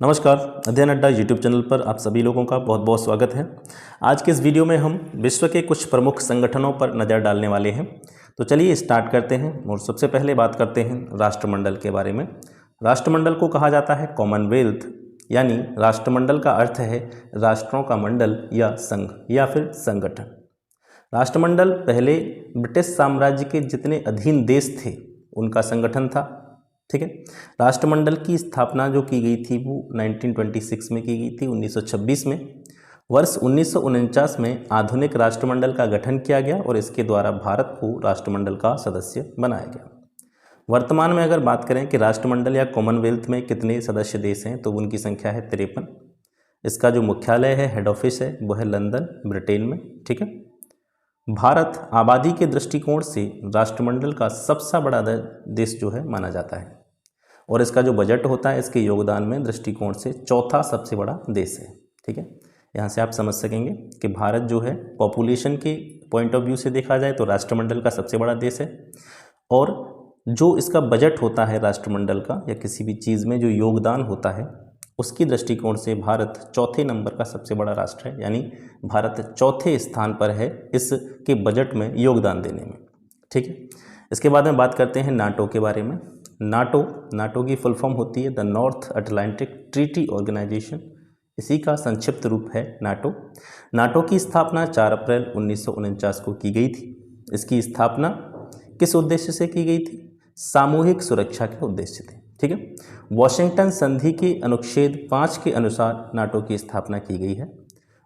नमस्कार, अध्ययन अड्डा यूट्यूब चैनल पर आप सभी लोगों का बहुत बहुत स्वागत है। आज के इस वीडियो में हम विश्व के कुछ प्रमुख संगठनों पर नज़र डालने वाले हैं। तो चलिए स्टार्ट करते हैं और सबसे पहले बात करते हैं राष्ट्रमंडल के बारे में। राष्ट्रमंडल को कहा जाता है कॉमनवेल्थ, यानी राष्ट्रमंडल का अर्थ है राष्ट्रों का मंडल या संघ या फिर संगठन। राष्ट्रमंडल पहले ब्रिटिश साम्राज्य के जितने अधीन देश थे उनका संगठन था। ठीक है। राष्ट्रमंडल की स्थापना जो की गई थी वो 1926 में की गई थी, 1926 में। वर्ष 1949 में आधुनिक राष्ट्रमंडल का गठन किया गया और इसके द्वारा भारत को राष्ट्रमंडल का सदस्य बनाया गया। वर्तमान में अगर बात करें कि राष्ट्रमंडल या कॉमनवेल्थ में कितने सदस्य देश हैं तो उनकी संख्या है 53। इसका जो मुख्यालय है, हेड ऑफिस है, वो है लंदन, ब्रिटेन में। ठीक है। भारत आबादी के दृष्टिकोण से राष्ट्रमंडल का सबसे बड़ा देश जो है माना जाता है और इसका जो बजट होता है इसके योगदान में दृष्टिकोण से चौथा सबसे बड़ा देश है। ठीक है। यहाँ से आप समझ सकेंगे कि भारत जो है पॉपुलेशन के पॉइंट ऑफ व्यू से देखा जाए तो राष्ट्रमंडल का सबसे बड़ा देश है और जो इसका बजट होता है राष्ट्रमंडल का या किसी भी चीज़ में जो योगदान होता है उसकी दृष्टिकोण से भारत चौथे नंबर का सबसे बड़ा राष्ट्र है, यानी भारत चौथे स्थान पर है इसके बजट में योगदान देने में। ठीक है। इसके बाद में बात करते हैं नाटो के बारे में। नाटो की फुल फॉर्म होती है the North Atlantic Treaty Organisation. इसी का संक्षिप्त रूप है नाटो। नाटो की स्थापना 4 अप्रैल 1949 को की गई थी। इसकी स्थापना किस उद्देश्य से की गई थी? सामूहिक सुरक्षा के उद्देश्य से। ठीक है। वॉशिंगटन संधि के अनुच्छेद 5 के अनुसार नाटो की स्थापना की गई है।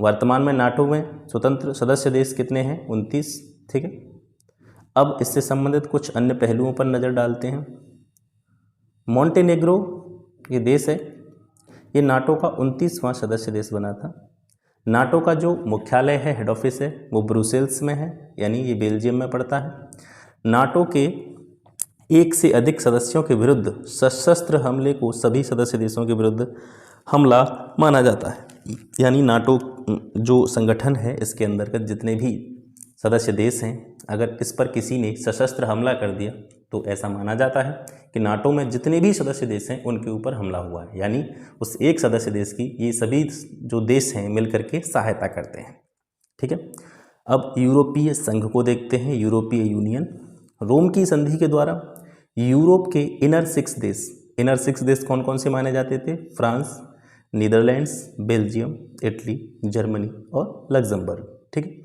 वर्तमान में नाटो में स्वतंत्र सदस्य देश कितने हैं? 29। ठीक है। अब इससे संबंधित कुछ अन्य पहलुओं पर नज़र डालते हैं। मोंटेनेग्रो ये देश है, ये नाटो का 29वां सदस्य देश बना था। नाटो का जो मुख्यालय है, हेड ऑफिस है, वो ब्रुसेल्स में है, यानी ये बेल्जियम में पड़ता है। नाटो के एक से अधिक सदस्यों के विरुद्ध सशस्त्र हमले को सभी सदस्य देशों के विरुद्ध हमला माना जाता है, यानी नाटो जो संगठन है इसके अंतर्गत जितने भी सदस्य देश हैं अगर इस पर किसी ने सशस्त्र हमला कर दिया तो ऐसा माना जाता है कि नाटो में जितने भी सदस्य देश हैं उनके ऊपर हमला हुआ है, यानी उस एक सदस्य देश की ये सभी जो देश हैं मिलकर के सहायता करते हैं। ठीक है। अब यूरोपीय संघ को देखते हैं, यूरोपीय यूनियन। रोम की संधि के द्वारा यूरोप के इनर 6 देश कौन कौन से माने जाते थे? France, Netherlands, Belgium, Italy, Germany और लग्जमबर्ग। ठीक है।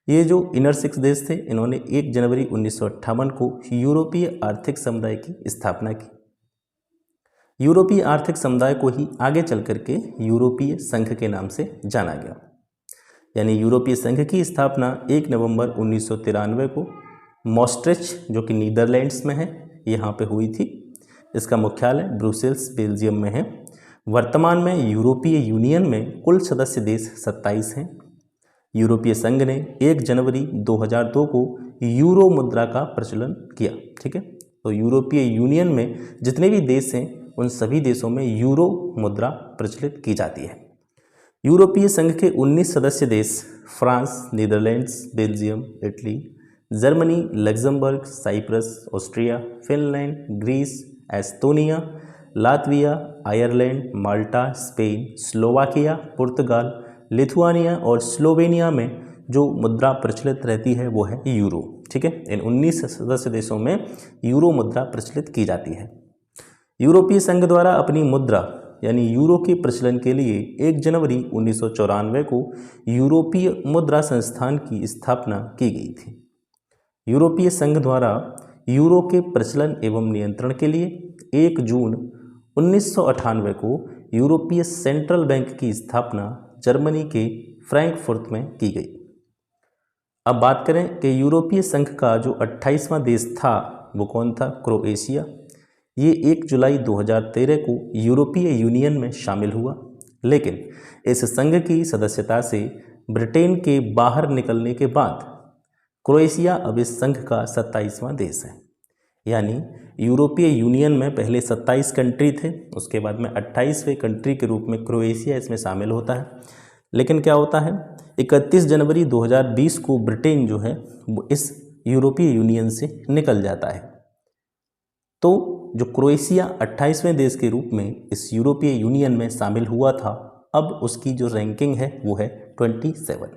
ये जो इनर 6 देश थे इन्होंने 1 जनवरी 1958 को यूरोपीय आर्थिक समुदाय की स्थापना की। यूरोपीय आर्थिक समुदाय को ही आगे चल करके यूरोपीय संघ के नाम से जाना गया, यानी यूरोपीय संघ की स्थापना 1 नवंबर 1993 को मॉस्ट्रिच जो कि नीदरलैंड्स में है यहाँ पे हुई थी। इसका मुख्यालय ब्रुसेल्स, बेल्जियम में है। वर्तमान में यूरोपीय यूनियन में कुल सदस्य देश 27 हैं। यूरोपीय संघ ने 1 जनवरी 2002 को यूरो मुद्रा का प्रचलन किया। ठीक है। तो यूरोपीय यूनियन में जितने भी देश हैं उन सभी देशों में यूरो मुद्रा प्रचलित की जाती है। यूरोपीय संघ के 19 सदस्य देश France, Netherlands, Belgium, Italy, Germany, Luxembourg, Cyprus, Austria, Finland, Greece, Estonia, Latvia, Ireland, Malta, Spain, Slovakia, पुर्तगाल, लिथुआनिया और स्लोवेनिया में जो मुद्रा प्रचलित रहती है वो है यूरो। ठीक है। इन 19 सदस्य देशों में यूरो मुद्रा प्रचलित की जाती है। यूरोपीय संघ द्वारा अपनी मुद्रा यानी यूरो के प्रचलन के लिए 1 जनवरी 1994 को यूरोपीय मुद्रा संस्थान की स्थापना की गई थी। यूरोपीय संघ द्वारा यूरो के प्रचलन एवं नियंत्रण के लिए 1 जून 1998 को यूरोपीय सेंट्रल बैंक की स्थापना जर्मनी के फ्रैंकफर्ट में की गई। अब बात करें कि यूरोपीय संघ का जो 28वां देश था वो कौन था? क्रोएशिया। ये 1 जुलाई 2013 को यूरोपीय यूनियन में शामिल हुआ, लेकिन इस संघ की सदस्यता से ब्रिटेन के बाहर निकलने के बाद क्रोएशिया अब इस संघ का 27वां देश है, यानी यूरोपीय यूनियन में पहले 27 कंट्री थे, उसके बाद में 28वें कंट्री के रूप में क्रोएशिया इसमें शामिल होता है। लेकिन क्या होता है, 31 जनवरी 2020 को ब्रिटेन जो है वो इस यूरोपीय यूनियन से निकल जाता है। तो जो क्रोएशिया 28वें देश के रूप में इस यूरोपीय यूनियन में शामिल हुआ था, अब उसकी जो रैंकिंग है वो है 27।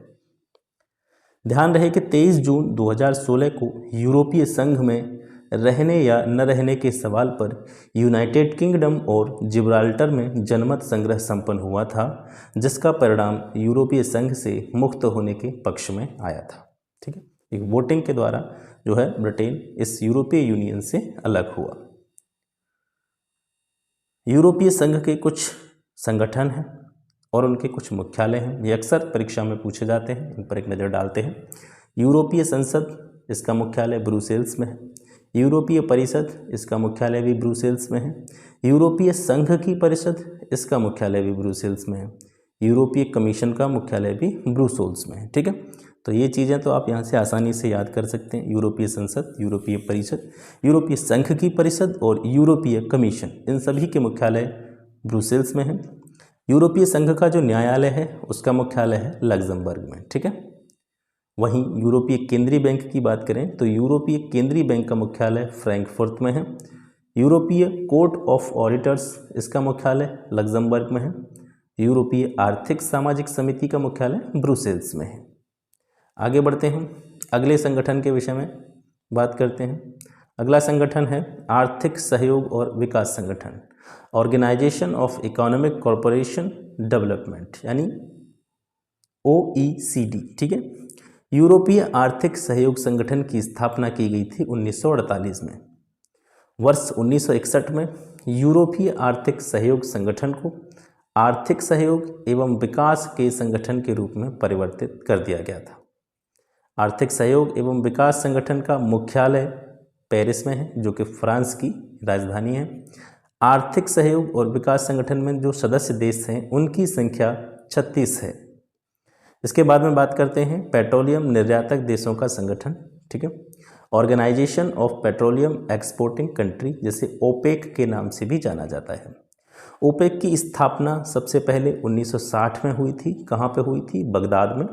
ध्यान रहे कि 23 जून 2016 को यूरोपीय संघ में रहने या न रहने के सवाल पर यूनाइटेड किंगडम और जिब्राल्टर में जनमत संग्रह संपन्न हुआ था, जिसका परिणाम यूरोपीय संघ से मुक्त होने के पक्ष में आया था। ठीक है, एक वोटिंग के द्वारा जो है ब्रिटेन इस यूरोपीय यूनियन से अलग हुआ। यूरोपीय संघ के कुछ संगठन हैं और उनके कुछ मुख्यालय हैं, ये अक्सर परीक्षा में पूछे जाते हैं, इन पर एक नज़र डालते हैं। यूरोपीय संसद, इसका मुख्यालय ब्रुसेल्स में है। यूरोपीय परिषद, इसका मुख्यालय भी ब्रुसेल्स में है। यूरोपीय संघ की परिषद, इसका मुख्यालय भी ब्रुसेल्स में है। यूरोपीय कमीशन का मुख्यालय भी ब्रुसेल्स में है। ठीक है, तो ये चीज़ें तो आप यहाँ से आसानी से याद कर सकते हैं। यूरोपीय संसद, यूरोपीय परिषद, यूरोपीय संघ की परिषद और यूरोपीय कमीशन, इन सभी के मुख्यालय ब्रुसेल्स में है। यूरोपीय संघ का जो न्यायालय है उसका मुख्यालय है लग्जमबर्ग में। ठीक है, वहीं यूरोपीय केंद्रीय बैंक की बात करें तो यूरोपीय केंद्रीय बैंक का मुख्यालय फ्रैंकफर्ट में है। यूरोपीय कोर्ट ऑफ ऑडिटर्स, इसका मुख्यालय लग्जमबर्ग में है। यूरोपीय आर्थिक सामाजिक समिति का मुख्यालय ब्रुसेल्स में है। आगे बढ़ते हैं, अगले संगठन के विषय में बात करते हैं। अगला संगठन है आर्थिक सहयोग और विकास संगठन, organisation of economic corporation development, यानी OECD। ठीक है, यूरोपीय आर्थिक सहयोग संगठन की स्थापना की गई थी 1948 में। वर्ष 1961 में यूरोपीय आर्थिक सहयोग संगठन को आर्थिक सहयोग एवं विकास के संगठन के रूप में परिवर्तित कर दिया गया था। आर्थिक सहयोग एवं विकास संगठन का मुख्यालय पेरिस में है, जो कि फ्रांस की राजधानी है। आर्थिक सहयोग और विकास संगठन में जो सदस्य देश हैं उनकी संख्या 36 है। इसके बाद में बात करते हैं पेट्रोलियम निर्यातक देशों का संगठन। ठीक है, organisation of petroleum exporting country, जिसे ओपेक के नाम से भी जाना जाता है। ओपेक की स्थापना सबसे पहले 1960 में हुई थी। कहाँ पे हुई थी? बगदाद में।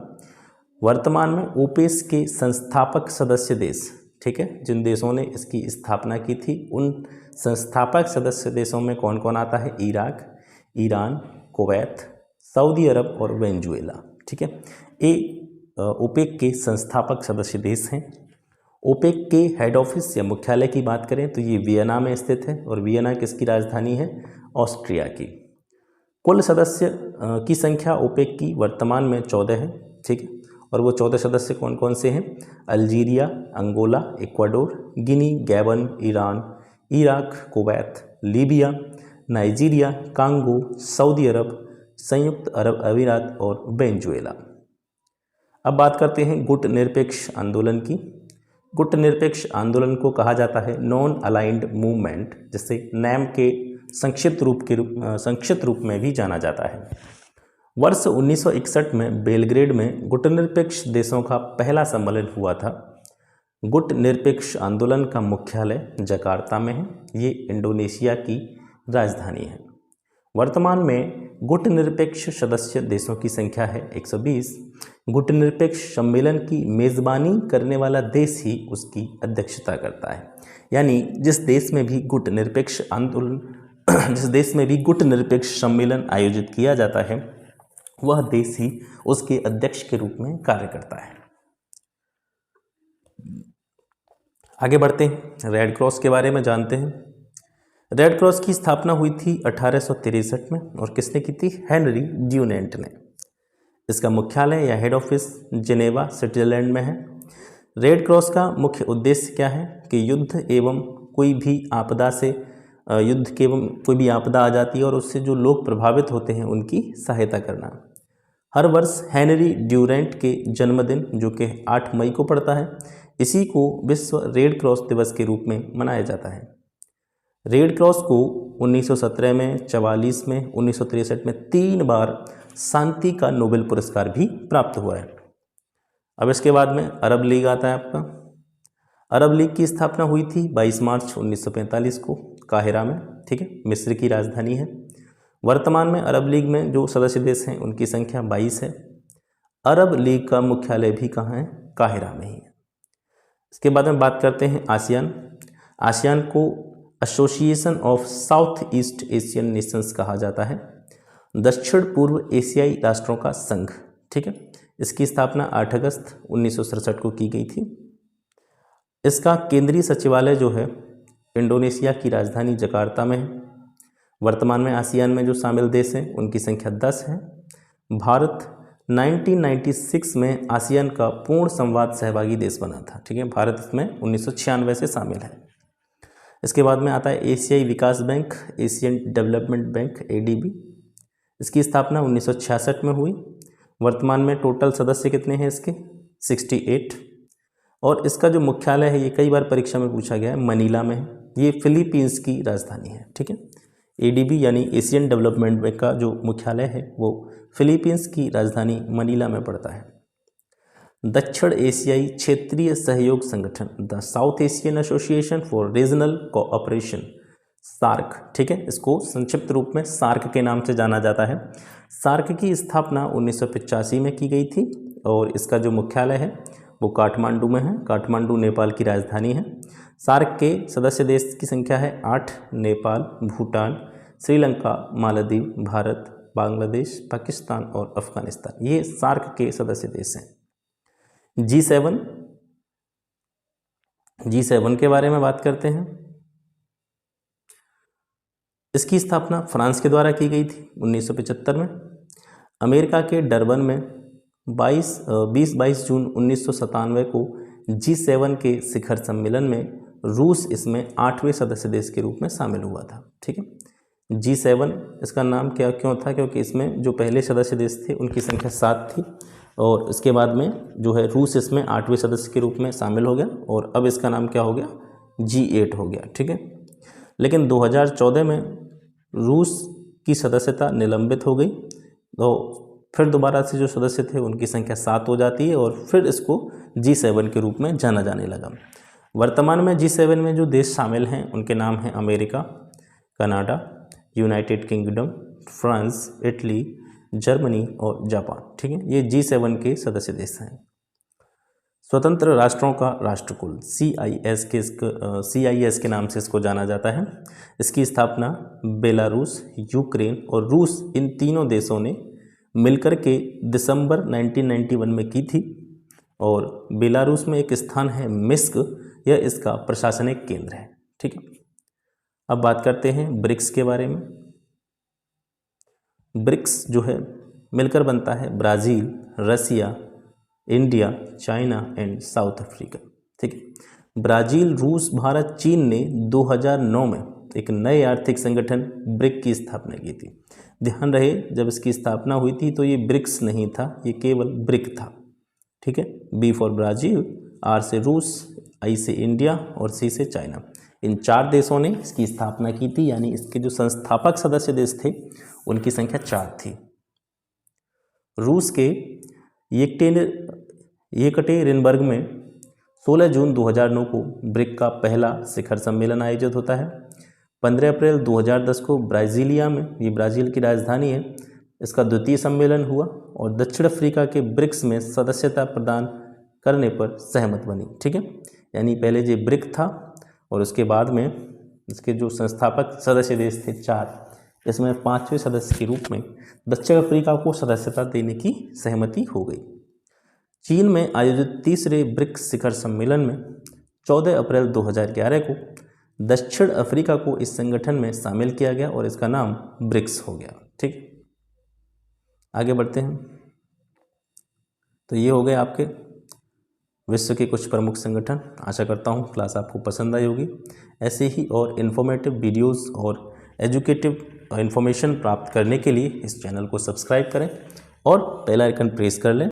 वर्तमान में ओपेक के संस्थापक सदस्य देश, ठीक है, जिन देशों ने इसकी स्थापना की थी, उन संस्थापक सदस्य देशों में कौन कौन आता है? इराक, ईरान, कुवैत, सऊदी अरब और वेनेजुएला। ठीक है, ये ओपेक के संस्थापक सदस्य देश हैं। ओपेक के हेड ऑफिस या मुख्यालय की बात करें तो ये वियना में स्थित है, और वियना किसकी राजधानी है? ऑस्ट्रिया की। कुल सदस्य की संख्या ओपेक की वर्तमान में 14 है। ठीक है, और वो 14 सदस्य कौन कौन से हैं? Algeria, Angola, Ecuador, Guinea, Gabon, Iran, Iraq, Kuwait, Libya, Nigeria, Congo, सऊदी अरब, संयुक्त अरब अमीरात और वेनेजुएला। अब बात करते हैं गुट निरपेक्ष आंदोलन की। गुट निरपेक्ष आंदोलन को कहा जाता है नॉन अलाइंड मूवमेंट, जिसे नैम के संक्षिप्त रूप में भी जाना जाता है। वर्ष 1961 में बेलग्रेड में गुट निरपेक्ष देशों का पहला सम्मेलन हुआ था। गुट निरपेक्ष आंदोलन का मुख्यालय जकार्ता में है। ये इंडोनेशिया की राजधानी है। वर्तमान में गुट निरपेक्ष सदस्य देशों की संख्या है 120। गुट निरपेक्ष सम्मेलन की मेज़बानी करने वाला देश ही उसकी अध्यक्षता करता है, यानी जिस देश में भी गुट निरपेक्ष सम्मेलन आयोजित किया जाता है वह देश ही उसके अध्यक्ष के रूप में कार्य करता है। आगे बढ़ते हैं, रेड क्रॉस के बारे में जानते हैं। रेड क्रॉस की स्थापना हुई थी 1863 में, और किसने की थी? हेनरी ड्यूनेंट ने। इसका मुख्यालय या हेड ऑफिस जिनेवा, स्विट्जरलैंड में है। रेड क्रॉस का मुख्य उद्देश्य क्या है कि युद्ध एवं कोई भी आपदा आ जाती है और उससे जो लोग प्रभावित होते हैं उनकी सहायता करना। हर वर्ष हेनरी ड्यूरेंट के जन्मदिन, जो कि 8 मई को पड़ता है, इसी को विश्व रेड क्रॉस दिवस के रूप में मनाया जाता है। रेड क्रॉस को 1917 में, 44 में, 1963 में 3 बार शांति का नोबेल पुरस्कार भी प्राप्त हुआ है। अब इसके बाद में अरब लीग आता है आपका। अरब लीग की स्थापना हुई थी 22 मार्च 1945 को काहिरा में। ठीक है, मिस्र की राजधानी है। वर्तमान में अरब लीग में जो सदस्य देश हैं उनकी संख्या 22 है। अरब लीग का मुख्यालय भी कहाँ है? काहिरा में ही है। इसके बाद में बात करते हैं आसियान। आसियान को association of south east Asian Nations कहा जाता है, दक्षिण पूर्व एशियाई राष्ट्रों का संघ, ठीक है। इसकी स्थापना 8 अगस्त 1967 को की गई थी। इसका केंद्रीय सचिवालय जो है इंडोनेशिया की राजधानी जकार्ता में है। वर्तमान में आसियान में जो शामिल देश हैं उनकी संख्या 10 है। भारत 1996 में आसियान का पूर्ण संवाद सहभागी देश बना था, ठीक है। भारत इसमें 1996 से शामिल है। इसके बाद में आता है एशियाई विकास bank, Asian Development Bank, ADB। इसकी स्थापना 1966 में हुई। वर्तमान में टोटल सदस्य कितने हैं इसके? 68। और इसका जो मुख्यालय है, ये कई बार परीक्षा में पूछा गया है, मनीला में है। ये फिलीपींस की राजधानी है, ठीक है। ADB यानी एशियन डेवलपमेंट बैंक का जो मुख्यालय है वो फिलीपींस की राजधानी मनीला में पड़ता है। दक्षिण एशियाई क्षेत्रीय सहयोग संगठन, the South Asian Association for Regional Cooperation, SAARC, ठीक है। इसको संक्षिप्त रूप में सार्क के नाम से जाना जाता है। सार्क की स्थापना 1985 में की गई थी और इसका जो मुख्यालय है वो काठमांडू में है। काठमांडू नेपाल की राजधानी है। सार्क के सदस्य देश की संख्या है 8, नेपाल, भूटान, श्रीलंका, मालदीव, भारत, बांग्लादेश, पाकिस्तान और अफगानिस्तान, ये सार्क के सदस्य देश हैं। G7 के बारे में बात करते हैं। इसकी स्थापना फ्रांस के द्वारा की गई थी 1975 में। अमेरिका के डरबन में 20-22 जून 1997 को G7 के शिखर सम्मेलन में रूस इसमें 8वें सदस्य देश के रूप में शामिल हुआ था, ठीक है। G7 इसका नाम क्यों था? क्योंकि इसमें जो पहले सदस्य देश थे उनकी संख्या 7 थी और इसके बाद में जो है रूस इसमें 8वें सदस्य के रूप में शामिल हो गया और अब इसका नाम क्या हो गया? G8 हो गया, ठीक है। लेकिन 2014 में रूस की सदस्यता निलंबित हो गई तो फिर दोबारा से जो सदस्य थे उनकी संख्या 7 हो जाती है और फिर इसको G7 के रूप में जाना जाने लगा। वर्तमान में G7 में जो देश शामिल हैं उनके नाम हैं America, Canada, United kingdom, France, Italy, Germany और जापान, ठीक है। ये G7 के सदस्य देश हैं। स्वतंत्र राष्ट्रों का राष्ट्रकुल, CIS के नाम से इसको जाना जाता है। इसकी स्थापना बेलारूस, यूक्रेन और रूस, इन तीनों देशों ने मिलकर के दिसंबर 1991 में की थी और बेलारूस में एक स्थान है मिस्क, यह इसका प्रशासनिक केंद्र है, ठीक है। अब बात करते हैं ब्रिक्स के बारे में। ब्रिक्स जो है मिलकर बनता है Brazil, Russia, India, China and South Africa, ठीक है। ब्राज़ील, रूस, भारत, चीन ने 2009 में एक नए आर्थिक संगठन ब्रिक की स्थापना की थी। ध्यान रहे जब इसकी स्थापना हुई थी तो ये ब्रिक्स नहीं था, ये केवल ब्रिक था, ठीक है। B फॉर ब्राज़ील, R से रूस, I से इंडिया और C से चाइना, इन 4 देशों ने इसकी स्थापना की थी। यानी इसके जो संस्थापक सदस्य देश थे उनकी संख्या 4 थी। रूस के येकटेरिनबर्ग में 16 जून 2009 को ब्रिक का पहला शिखर सम्मेलन आयोजित होता है। 15 अप्रैल 2010 को ब्राज़ीलिया में, ये ब्राज़ील की राजधानी है, इसका द्वितीय सम्मेलन हुआ और दक्षिण अफ्रीका के ब्रिक्स में सदस्यता प्रदान करने पर सहमत बनी, ठीक है। यानी पहले ये ब्रिक था और उसके बाद में इसके जो संस्थापक सदस्य देश थे 4, इसमें 5वें सदस्य के रूप में दक्षिण अफ्रीका को सदस्यता देने की सहमति हो गई। चीन में आयोजित तीसरे ब्रिक्स शिखर सम्मेलन में 14 अप्रैल 2011 को दक्षिण अफ्रीका को इस संगठन में शामिल किया गया और इसका नाम ब्रिक्स हो गया, ठीक। आगे बढ़ते हैं। तो ये हो गए आपके विश्व के कुछ प्रमुख संगठन। आशा करता हूँ क्लास आपको पसंद आई होगी। ऐसे ही और इन्फॉर्मेटिव वीडियोस और एजुकेटिव इन्फॉर्मेशन प्राप्त करने के लिए इस चैनल को सब्सक्राइब करें और बेल आइकन प्रेस कर लें